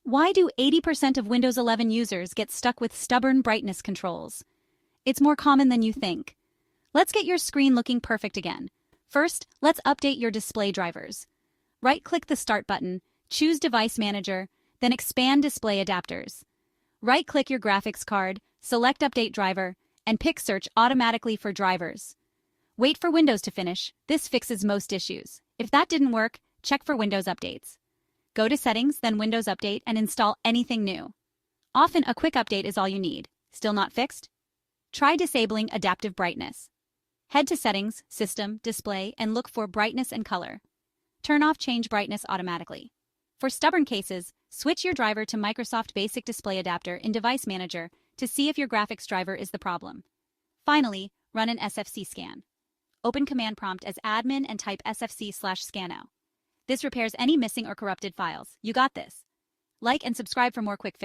Why do 80% of Windows 11 users get stuck with stubborn brightness controls? It's more common than you think. Let's get your screen looking perfect again. First, let's update your display drivers. Right-click the Start button, choose Device Manager, then expand Display Adapters. Right-click your graphics card, select Update Driver, and pick Search automatically for drivers. Wait for Windows to finish. This fixes most issues. If that didn't work, check for Windows updates. Go to Settings, then Windows Update, and install anything new. Often, a quick update is all you need. Still not fixed? Try disabling adaptive brightness. Head to Settings, System, Display, and look for Brightness and Color. Turn off Change Brightness automatically. For stubborn cases, switch your driver to Microsoft Basic Display Adapter in Device Manager to see if your graphics driver is the problem. Finally, run an SFC scan. Open Command Prompt as admin and type sfc/scano. This repairs any missing or corrupted files. You got this. Like and subscribe for more quick fixes.